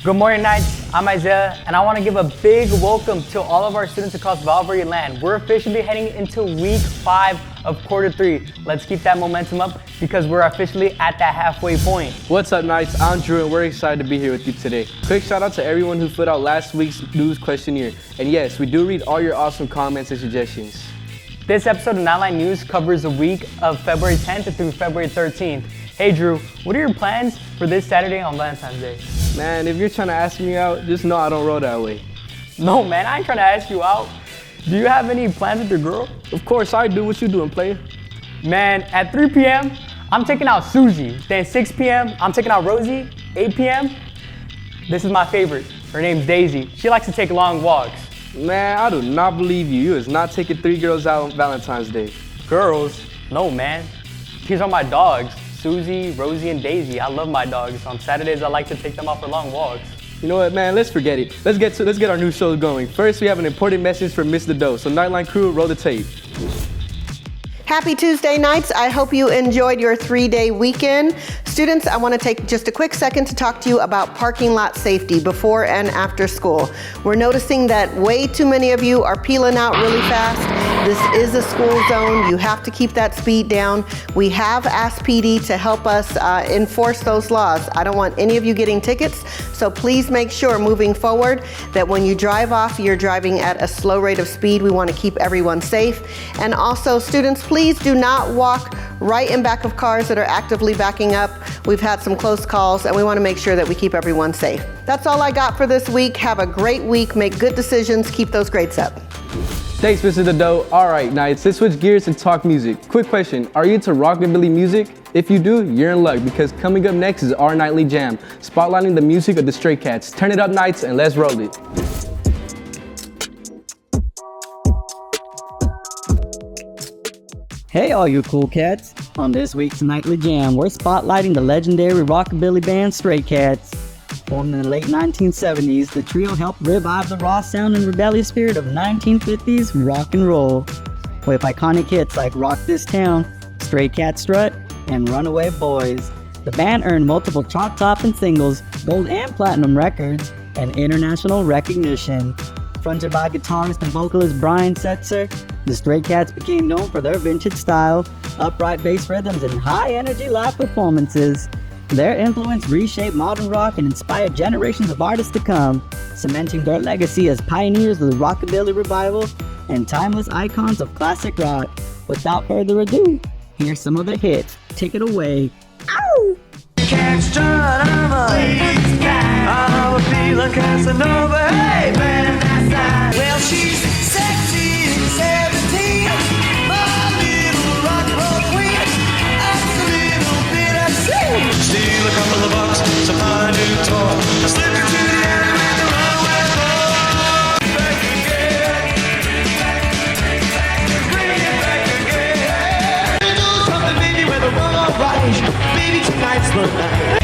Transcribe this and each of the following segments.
Good morning, Knights. I'm Isaiah, and I want to give a big welcome to all of our students across Val Verde land. We're officially heading into week 5 of quarter 3. Let's keep that momentum up because we're officially at that halfway point. What's up, Knights? I'm Drew, and we're excited to be here with you today. Quick shout out to everyone who filled out last week's news questionnaire. And yes, we do read all your awesome comments and suggestions. This episode of Nightline News covers the week of February 10th through February 13th. Hey Drew, what are your plans for this Saturday on Valentine's Day? Man, if you're trying to ask me out, just know I don't roll that way. No man, I ain't trying to ask you out. Do you have any plans with your girl? Of course I do. What you doing, player? Man, at 3 p.m., I'm taking out Susie. Then 6 p.m., I'm taking out Rosie. 8 p.m., this is my favorite. Her name's Daisy. She likes to take long walks. Man, I do not believe you. You is not taking 3 girls out on Valentine's Day. Girls? No, man. These are my dogs. Susie, Rosie, and Daisy. I love my dogs. On Saturdays, I like to take them out for long walks. You know what, man? Let's forget it. Let's get our new show going. First, we have an important message from Mr. Doe. So, Nightline crew, roll the tape. Happy Tuesday nights. I hope you enjoyed your 3-day weekend. Students, I want to take just a quick second to talk to you about parking lot safety before and after school. We're noticing that way too many of you are peeling out really fast. This is a school zone. You have to keep that speed down. We have asked PD to help us enforce those laws. I don't want any of you getting tickets, so please make sure moving forward that when you drive off, you're driving at a slow rate of speed. We want to keep everyone safe. And also, students, please do not walk right in back of cars that are actively backing up. We've had some close calls, and we want to make sure that we keep everyone safe. That's all I got for this week. Have a great week. Make good decisions. Keep those grades up. Thanks, Mr. Doe. All right, Knights, let's switch gears and talk music. Quick question, are you into rockabilly music? If you do, you're in luck because coming up next is our Nightly Jam, spotlighting the music of the Stray Cats. Turn it up, Knights, and let's roll it. Hey all you cool cats! On this week's Nightly Jam, we're spotlighting the legendary rockabilly band Stray Cats. Formed in the late 1970s, the trio helped revive the raw sound and rebellious spirit of 1950s rock and roll. With iconic hits like Rock This Town, Stray Cat Strut, and Runaway Boys, the band earned multiple chart-topping singles, gold and platinum records, and international recognition. Fronted by guitarist and vocalist Brian Setzer, the Stray Cats became known for their vintage style, upright bass rhythms, and high-energy live performances. Their influence reshaped modern rock and inspired generations of artists to come, cementing their legacy as pioneers of the rockabilly revival and timeless icons of classic rock. Without further ado, here's some of the hits. Take it away. Ow! Can't strut, I'm a feeling Casanova. Hey, man, well, she's sexy and 17. My little rock and roll queen. That's a little bit of sin. Steal a couple of bucks, some fine new toy. I slip her to the alley with the runaway boy. Back again. Bring it back again. Do something, baby, with a raw right. Baby, tonight's the night.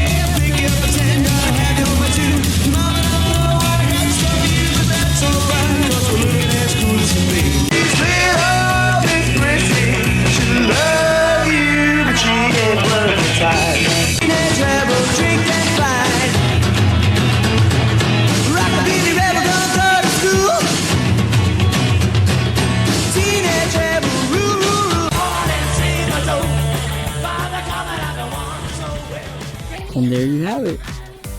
And there you have it.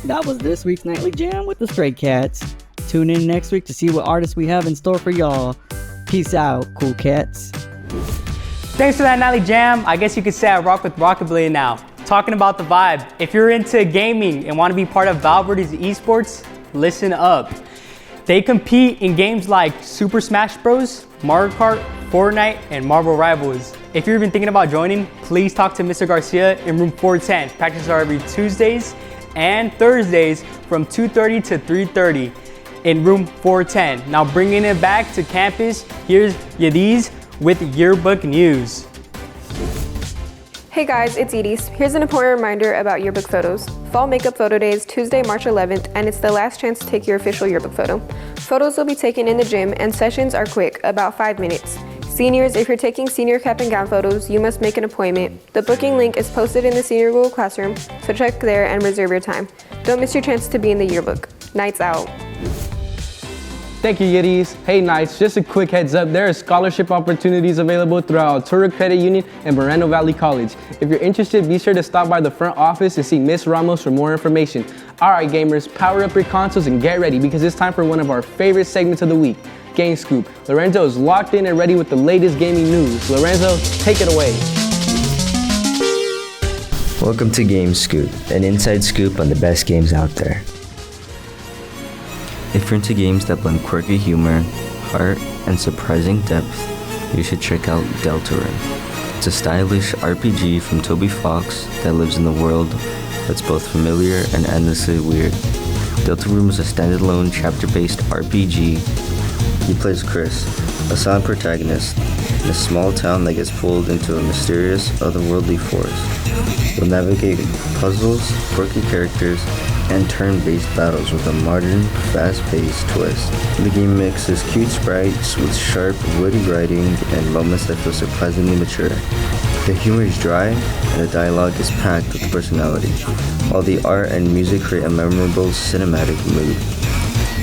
That was this week's Nightly Jam with the Stray Cats. Tune in next week to see what artists we have in store for y'all. Peace out, cool cats. Thanks for that Nightly Jam. I guess you could say I rock with rockabilly now. Talking about the vibe, if you're into gaming and want to be part of Val Verde's esports, listen up. They compete in games like Super Smash Bros, Mario Kart, Fortnite, and Marvel Rivals. If you're even thinking about joining, please talk to Mr. Garcia in room 410. Practices are every Tuesdays and Thursdays from 2:30 to 3:30 in room 410. Now bringing it back to campus, here's Yadiz with yearbook news. Hey guys, it's Edie. Here's an important reminder about yearbook photos. Fall Makeup Photo Day is Tuesday, March 11th, and it's the last chance to take your official yearbook photo. Photos will be taken in the gym, and sessions are quick, about 5 minutes. Seniors, if you're taking senior cap and gown photos, you must make an appointment. The booking link is posted in the senior Google Classroom, so check there and reserve your time. Don't miss your chance to be in the yearbook. Nights out. Thank you, Yiddies. Hey, Knights, just a quick heads up, there are scholarship opportunities available throughout Altura Credit Union and Moreno Valley College. If you're interested, be sure to stop by the front office and see Miss Ramos for more information. All right, gamers, power up your consoles and get ready because it's time for one of our favorite segments of the week, Game Scoop. Lorenzo is locked in and ready with the latest gaming news. Lorenzo, take it away. Welcome to Game Scoop, an inside scoop on the best games out there. If you're into games that blend quirky humor, heart, and surprising depth, you should check out Deltarune. It's a stylish RPG from Toby Fox that lives in the world that's both familiar and endlessly weird. Deltarune is a standalone chapter-based RPG. He plays Chris, a silent protagonist, in a small town that gets pulled into a mysterious, otherworldly force. You'll navigate puzzles, quirky characters, and turn-based battles with a modern, fast-paced twist. The game mixes cute sprites with sharp, witty writing and moments that feel surprisingly mature. The humor is dry, and the dialogue is packed with personality, while the art and music create a memorable cinematic mood.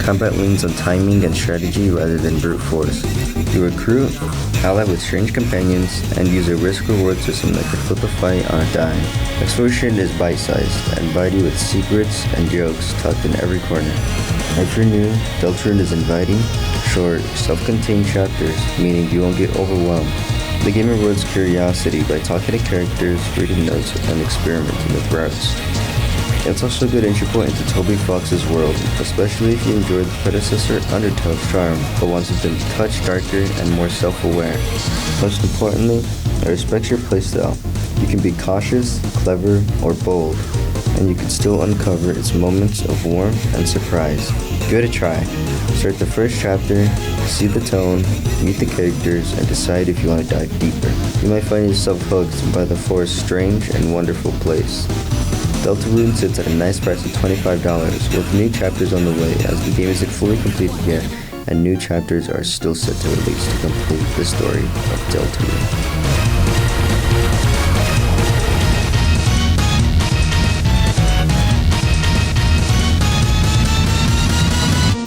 Combat leans on timing and strategy rather than brute force. You recruit, ally with strange companions, and use a risk-reward system that can flip a fight on a dime. Exploration is bite-sized and bitey with secrets and jokes tucked in every corner. If you're new, Deltarune is inviting, short, self-contained chapters, meaning you won't get overwhelmed. The game rewards curiosity by talking to characters, reading notes, and experimenting with routes. It's also a good entry point into Toby Fox's world, especially if you enjoyed the predecessor Undertale's charm, but want something a touch darker and more self-aware. Most importantly, it respects your playstyle. You can be cautious, clever, or bold, and you can still uncover its moments of warmth and surprise. Give it a try. Start the first chapter, see the tone, meet the characters, and decide if you want to dive deeper. You might find yourself hooked by the forest's strange and wonderful place. Deltarune sits at a nice price of $25, with new chapters on the way as the game isn't fully completed yet, and new chapters are still set to release to complete the story of Deltarune.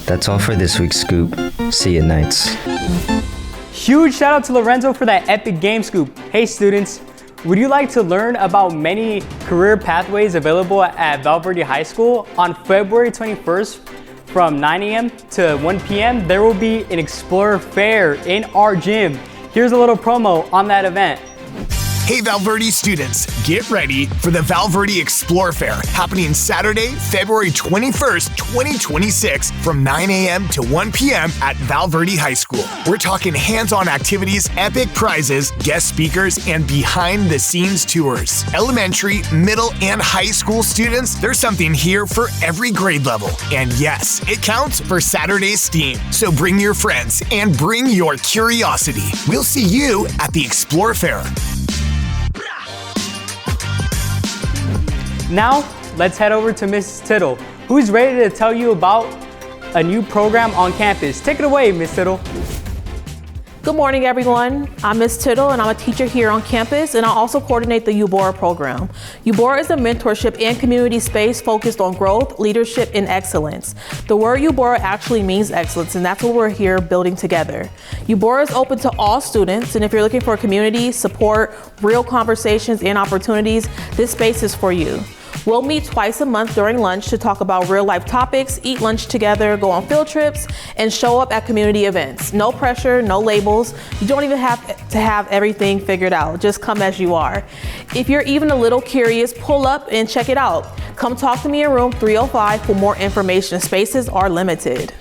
That's all for this week's Scoop. See you, Knights. Huge shout out to Lorenzo for that epic game scoop. Hey students, would you like to learn about many career pathways available at Val Verde High School? On February 21st from 9 a.m. to 1 p.m. there will be an Explorer Fair in our gym. Here's a little promo on that event. Hey Val Verde students, get ready for the Val Verde Explore Fair happening Saturday, February 21st, 2026 from 9 a.m. to 1 p.m. at Val Verde High School. We're talking hands-on activities, epic prizes, guest speakers, and behind-the-scenes tours. Elementary, middle, and high school students, there's something here for every grade level. And yes, it counts for Saturday's STEAM. So bring your friends and bring your curiosity. We'll see you at the Explore Fair. Now, let's head over to Mrs. Tittle, who's ready to tell you about a new program on campus. Take it away, Miss Tittle. Good morning, everyone. I'm Ms. Tittle, and I'm a teacher here on campus, and I also coordinate the Eubora program. Eubora is a mentorship and community space focused on growth, leadership, and excellence. The word Eubora actually means excellence, and that's what we're here building together. Eubora is open to all students, and if you're looking for community, support, real conversations, and opportunities, this space is for you. We'll meet twice a month during lunch to talk about real life topics, eat lunch together, go on field trips, and show up at community events. No pressure, no labels. You don't even have to have everything figured out. Just come as you are. If you're even a little curious, pull up and check it out. Come talk to me in room 305 for more information. Spaces are limited.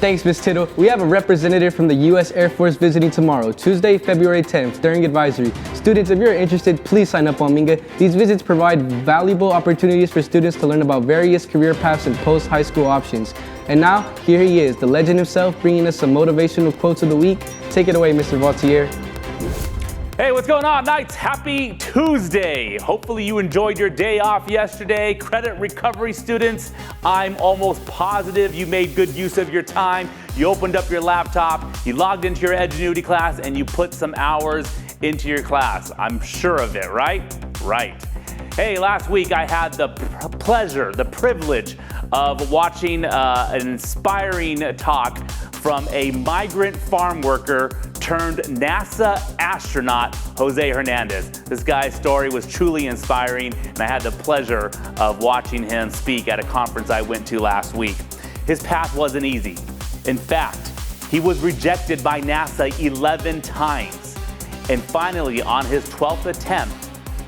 Thanks, Ms. Tittle. We have a representative from the U.S. Air Force visiting tomorrow, Tuesday, February 10th, during advisory. Students, if you're interested, please sign up on Minga. These visits provide valuable opportunities for students to learn about various career paths and post-high school options. And now, here he is, the legend himself, bringing us some motivational quotes of the week. Take it away, Mr. Vautier. Hey, what's going on, Knights? Happy Tuesday. Hopefully you enjoyed your day off yesterday. Credit recovery students, I'm almost positive you made good use of your time. you opened up your laptop, you logged into your Edgenuity class, and you put some hours into your class. I'm sure of it, right? Right. Hey, last week I had the pleasure, the privilege of watching an inspiring talk from a migrant farm worker turned NASA astronaut, Jose Hernandez. This guy's story was truly inspiring, and I had the pleasure of watching him speak at a conference I went to last week. His path wasn't easy. In fact, he was rejected by NASA 11 times. And finally, on his 12th attempt,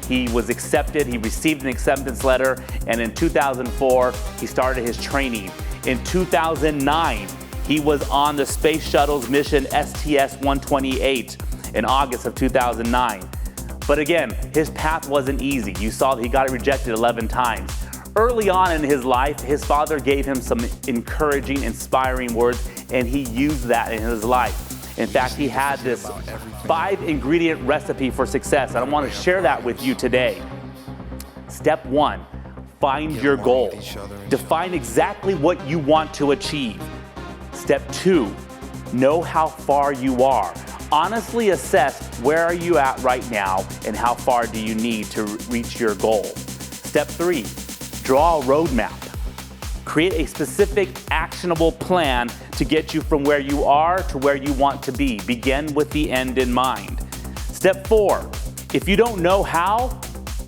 he was accepted. He received an acceptance letter, and in 2004, he started his training. In 2009, he was on the Space Shuttle's mission STS-128 in August of 2009. But again, his path wasn't easy. You saw that he got rejected 11 times. Early on in his life, his father gave him some encouraging, inspiring words, and he used that in his life. In fact, he had this 5-ingredient recipe for success. I want to share that with you today. Step 1, find your goal. Define exactly what you want to achieve. Step 2, know how far you are. Honestly assess where are you at right now and how far do you need to reach your goal. Step 3, draw a roadmap. Create a specific, actionable plan to get you from where you are to where you want to be. Begin with the end in mind. Step 4, if you don't know how,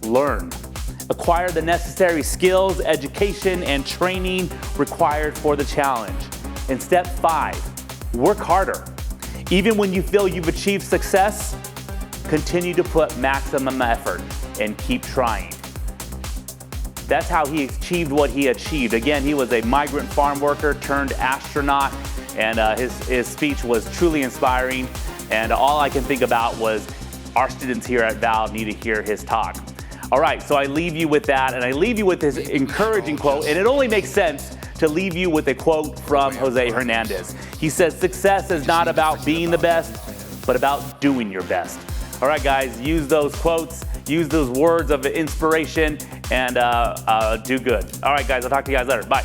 learn. Acquire the necessary skills, education, and training required for the challenge. And step 5, work harder. Even when you feel you've achieved success, continue to put maximum effort and keep trying. That's how he achieved what he achieved. Again, he was a migrant farm worker turned astronaut, and his speech was truly inspiring. And all I can think about was our students here at Val need to hear his talk. All right, so I leave you with that, and I leave you with this encouraging quote, and it only makes sense to leave you with a quote from Jose Hernandez. He says, "Success is not about being the best, but about doing your best." All right, guys, use those quotes, use those words of inspiration, and do good. All right, guys, I'll talk to you guys later. Bye.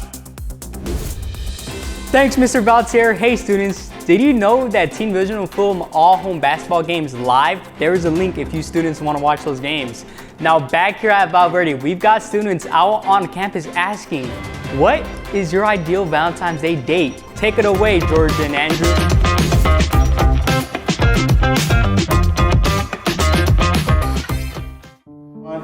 Thanks, Mr. Valtier. Hey, students, did you know that Teen Vision will film all home basketball games live? There is a link if you students want to watch those games. Now, back here at Val Verde, we've got students out on campus asking, what is your ideal Valentine's Day date? Take it away, George and Andrew.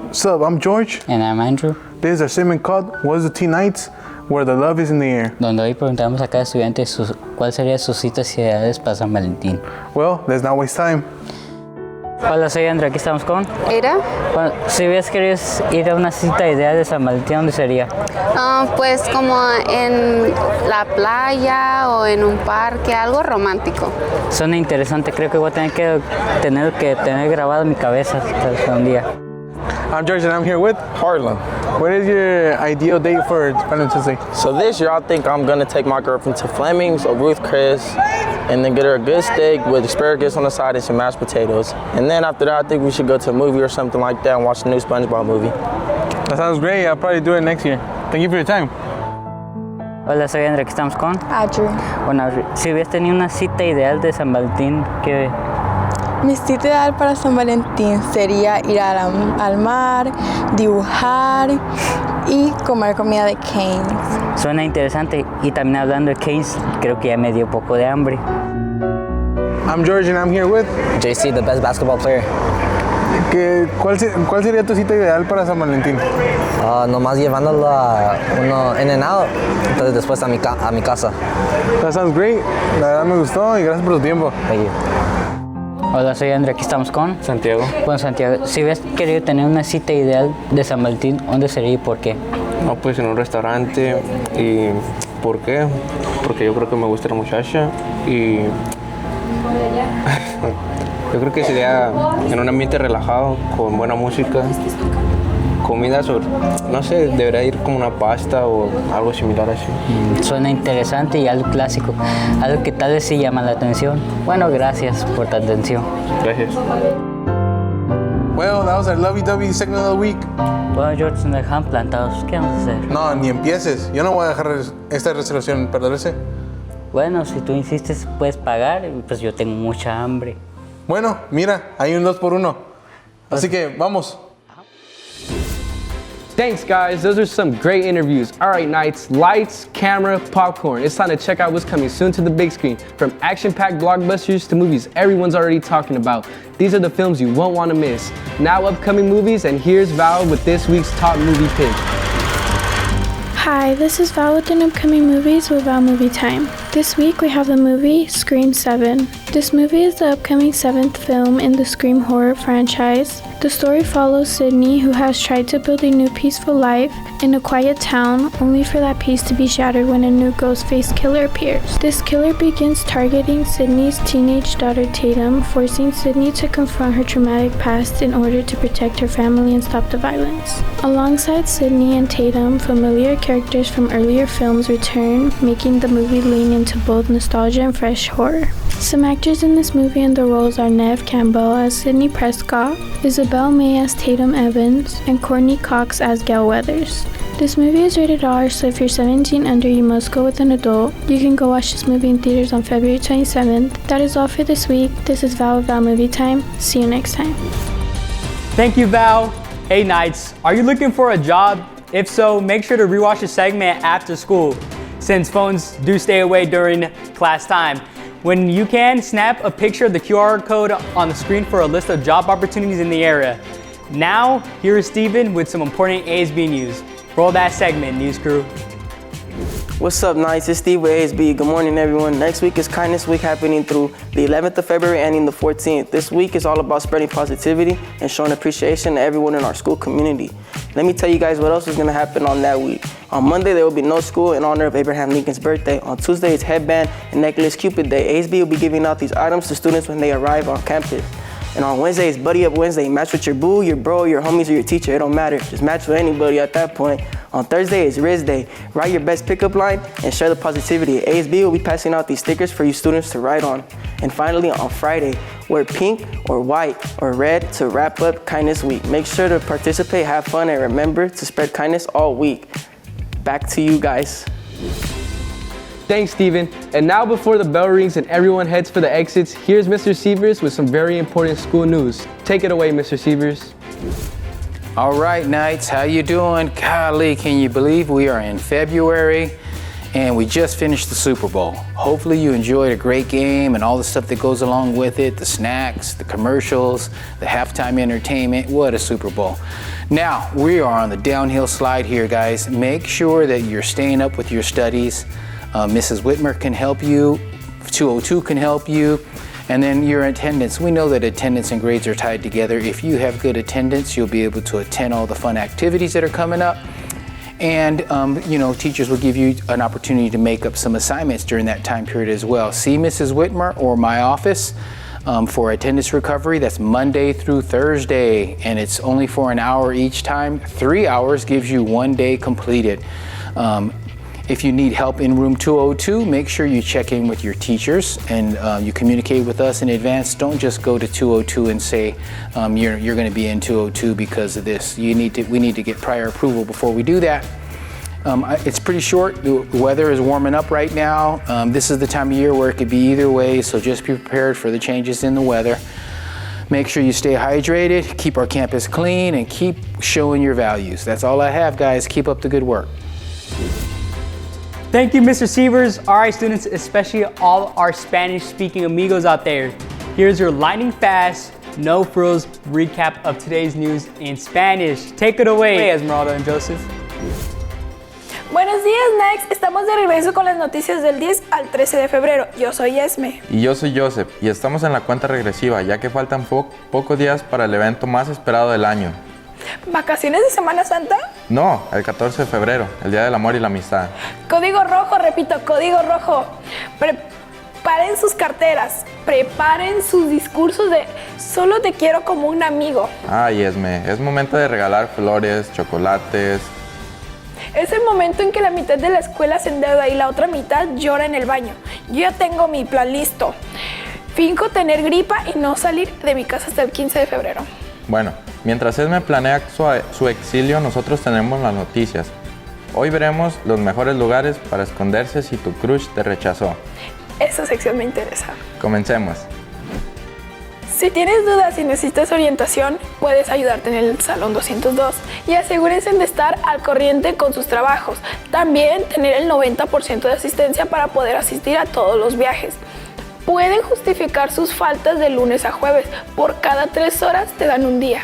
What's up? I'm George. And I'm Andrew. This is our segment called What's the Teen Nights, where the love is in the air. Donde hoy preguntamos a cada estudiante cuál sería sus citas ideales para San Valentín. Well, let's not waste time. Hola, soy Andrew. Aquí estamos con Era. Bueno, si hubieras querido ir a una cita ideal de San Valentín, ¿dónde sería? Pues como en la playa o en un parque, algo romántico. Suena interesante. Creo que voy a tener que tener grabado en mi cabeza hasta un día. I'm George and I'm here with Harlan. What is your ideal date for Valentine's Day? So this year I think I'm gonna take my girlfriend to Fleming's or Ruth Chris and then get her a good steak with asparagus on the side and some mashed potatoes. And then after that I think we should go to a movie or something like that and watch the new SpongeBob movie. That sounds great. I'll probably do it next year. Thank you for your time. Hola, soy Andrea. Aquí estamos con Adri. Bueno, si hubieras tenido una cita ideal de San Valentín, ¿qué? Mi cita ideal para San Valentín sería ir al mar, dibujar y comer comida de Cane's. Suena interesante. Y también hablando de Cane's, creo que ya me dio poco de hambre. I'm George and I'm here with JC, the best basketball player. ¿Cuál sería tu cita ideal para San Valentín? Nomás llevándolo a uno in and out, entonces después a mi casa. That sounds great. La verdad me gustó y gracias por tu tiempo. Thank you. Hola, soy Andrea, aquí estamos con Santiago. Bueno, Santiago, si hubieras querido tener una cita ideal de San Valentín, ¿dónde sería y por qué? No, pues en un restaurante. ¿Y por qué? Porque yo creo que me gusta la muchacha y yo creo que sería en un ambiente relajado, con buena música, comida no sé, debería ir como una pasta o algo similar así. Suena interesante y algo clásico, algo que tal vez sí llama la atención. Bueno, gracias por tu atención. Gracias. Well, that was our lovey-dovey segment of the week. Bueno, George, nos dejan plantados. ¿Qué vamos a hacer? No, ni empieces. Yo no voy a dejar esta reservación perderse. Bueno, si tú insistes, puedes pagar, pues yo tengo mucha hambre. Bueno, mira, hay un 2 por 1. Así que vamos. Thanks, guys. Those are some great interviews. All right, Knights, lights, camera, popcorn. It's time to check out what's coming soon to the big screen. From action-packed blockbusters to movies everyone's already talking about. These are the films you won't want to miss. Now upcoming movies, and here's Val with this week's top movie pick. Hi, this is Val with an upcoming movies with Val Movie Time. This week we have the movie Scream 7. This movie is the upcoming 7th film in the Scream horror franchise. The story follows Sydney, who has tried to build a new peaceful life in a quiet town, only for that peace to be shattered when a new ghost-faced killer appears. This killer begins targeting Sydney's teenage daughter Tatum, forcing Sydney to confront her traumatic past in order to protect her family and stop the violence. Alongside Sydney and Tatum, familiar characters from earlier films return, making the movie lean into both nostalgia and fresh horror. Some actors in this movie in the roles are Neve Campbell as Sydney Prescott, Isabel May as Tatum Evans, and Courtney Cox as Gail Weathers. This movie is rated R, so if you're 17 under, you must go with an adult. You can go watch this movie in theaters on February 27th. That is all for this week. This is Val with Val Movie Time. See you next time. Thank you, Val. Hey, Knights, are you looking for a job? If so, make sure to rewatch the segment after school, since phones do stay away during class time. When you can, snap a picture of the QR code on the screen for a list of job opportunities in the area. Now, here is Steven with some important ASB news. Roll that segment, news crew. What's up, Knights? It's Steve with ASB. Good morning, everyone. Next week is Kindness Week, happening through the 11th of February ending the 14th. This week is all about spreading positivity and showing appreciation to everyone in our school community. Let me tell you guys what else is going to happen on that week. On Monday, there will be no school in honor of Abraham Lincoln's birthday. On Tuesday, it's Headband and Necklace Cupid Day. ASB will be giving out these items to students when they arrive on campus. And on Wednesday, it's Buddy Up Wednesday. Match with your boo, your bro, your homies, or your teacher. It don't matter. Just match with anybody at that point. On Thursday, it's Riz Day. Write your best pickup line and share the positivity. ASB will be passing out these stickers for you students to write on. And finally, on Friday, wear pink or white or red to wrap up Kindness Week. Make sure to participate, have fun, and remember to spread kindness all week. Back to you guys. Thanks, Steven. And now before the bell rings and everyone heads for the exits, here's Mr. Sievers with some very important school news. Take it away, Mr. Sievers. All right, Knights, how you doing? Golly, can you believe we are in February and we just finished the Super Bowl? Hopefully you enjoyed a great game and all the stuff that goes along with it, the snacks, the commercials, the halftime entertainment. What a Super Bowl. Now, we are on the downhill slide here, guys. Make sure that you're staying up with your studies. Mrs. Whitmer can help you, 202 can help you, and then your attendance. We know that attendance and grades are tied together. If you have good attendance, you'll be able to attend all the fun activities that are coming up. And, teachers will give you an opportunity to make up some assignments during that time period as well. See Mrs. Whitmer or my office for attendance recovery. That's Monday through Thursday, and it's only for an hour each time. 3 hours gives you 1 day completed. If you need help in room 202, make sure you check in with your teachers and you communicate with us in advance. Don't just go to 202 and say you're going to be in 202 because of this. We need to get prior approval before we do that. It's pretty short. The weather is warming up right now. This is the time of year where it could be either way, so just be prepared for the changes in the weather. Make sure you stay hydrated, keep our campus clean, and keep showing your values. That's all I have, guys. Keep up the good work. Thank you, Mr. Sievers. All right, students, especially all our Spanish-speaking amigos out there. Here's your lightning fast, no frills recap of today's news in Spanish. Take it away, Esmeralda and Joseph. Buenos días, Next. Estamos de regreso con las noticias del 10 al 13 de febrero. Yo soy Esme. Y yo soy Joseph, y estamos en la cuenta regresiva, ya que faltan pocos días para el evento más esperado del año. ¿Vacaciones de Semana Santa? No, el 14 de febrero, el Día del Amor y la Amistad. Código rojo, repito, código rojo. Preparen sus carteras, preparen sus discursos de solo te quiero como un amigo. Ay, Esme, es momento de regalar flores, chocolates. Es el momento en que la mitad de la escuela se endeuda y la otra mitad llora en el baño. Yo ya tengo mi plan listo. Finjo tener gripa y no salir de mi casa hasta el 15 de febrero. Bueno, mientras Esme planea su exilio, nosotros tenemos las noticias. Hoy veremos los mejores lugares para esconderse si tu crush te rechazó. Esta sección me interesa. Comencemos. Si tienes dudas y necesitas orientación, puedes ayudarte en el Salón 202 y asegúrense de estar al corriente con sus trabajos. También tener el 90% de asistencia para poder asistir a todos los viajes. Pueden justificar sus faltas de lunes a jueves. Por cada 3 horas te dan un día.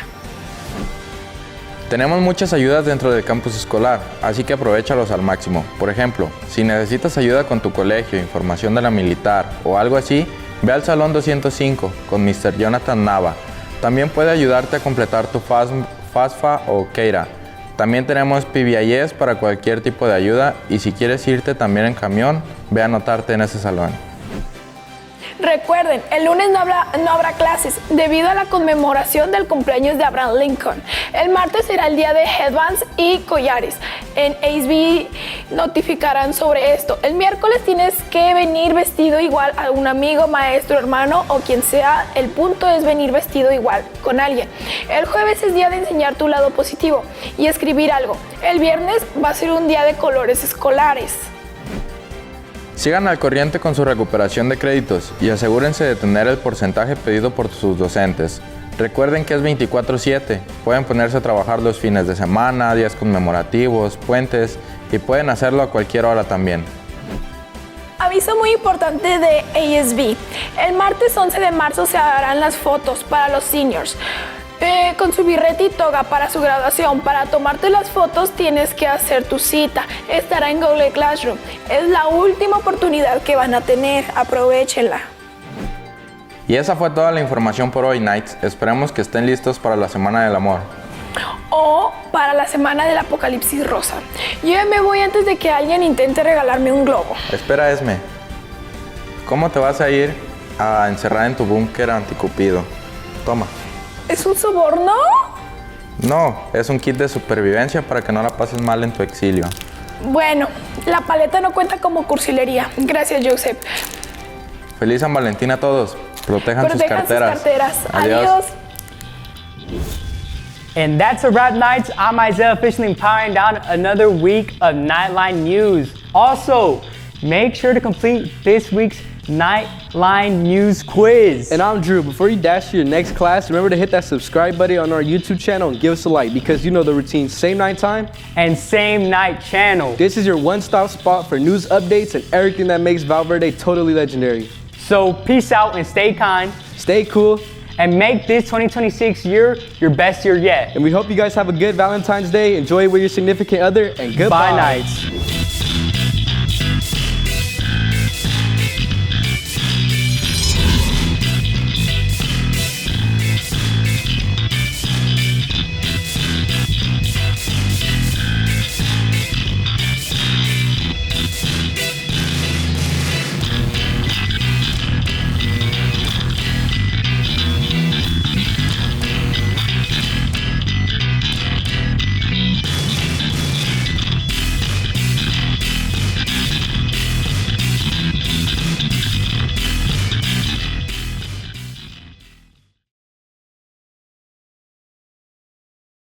Tenemos muchas ayudas dentro del campus escolar, así que aprovéchalos al máximo. Por ejemplo, si necesitas ayuda con tu colegio, información de la militar o algo así, ve al Salón 205 con Mr. Jonathan Nava. También puede ayudarte a completar tu FAFSA o Keira. También tenemos PBIS para cualquier tipo de ayuda y si quieres irte también en camión, ve a anotarte en ese salón. Recuerden, el lunes no habrá clases debido a la conmemoración del cumpleaños de Abraham Lincoln. El martes será el día de headbands y collares. En ASB notificarán sobre esto. El miércoles tienes que venir vestido igual a un amigo, maestro, hermano o quien sea. El punto es venir vestido igual con alguien. El jueves es día de enseñar tu lado positivo y escribir algo. El viernes va a ser un día de colores escolares. Sigan al corriente con su recuperación de créditos y asegúrense de tener el porcentaje pedido por sus docentes. Recuerden que es 24/7, pueden ponerse a trabajar los fines de semana, días conmemorativos, puentes y pueden hacerlo a cualquier hora también. Aviso muy importante de ASB. El martes 11 de marzo se harán las fotos para los seniors. Con su birrete y toga para su graduación. Para tomarte las fotos tienes que hacer tu cita. Estará en Google Classroom. Es la última oportunidad que van a tener. Aprovechenla. Y esa fue toda la información por hoy, Knights. Esperemos que estén listos para la Semana del Amor. O para la Semana del Apocalipsis Rosa. Yo ya me voy antes de que alguien intente regalarme un globo. Espera, Esme. ¿Cómo te vas a ir a encerrar en tu búnker anticupido? Toma. ¿Es un soborno? No, es un kit de supervivencia para que no la pases mal en tu exilio. Bueno, la paleta no cuenta como cursilería. Gracias, Joseph. Feliz San Valentín a todos. Protejan sus carteras. Adiós. And that's a wrap, Knights. I'm Isaiah, officially powering down another week of Nightline News. Also, make sure to complete this week's Nightline News quiz. And I'm Drew. Before you dash to your next class, remember to hit that subscribe button on our YouTube channel and give us a like because you know the routine. Same night time and same night channel. This is your one-stop spot for news updates and everything that makes Val Verde totally legendary. So peace out and stay kind. Stay cool. And make this 2026 year your best year yet. And we hope you guys have a good Valentine's Day. Enjoy it with your significant other and goodbye. Bye, Knights.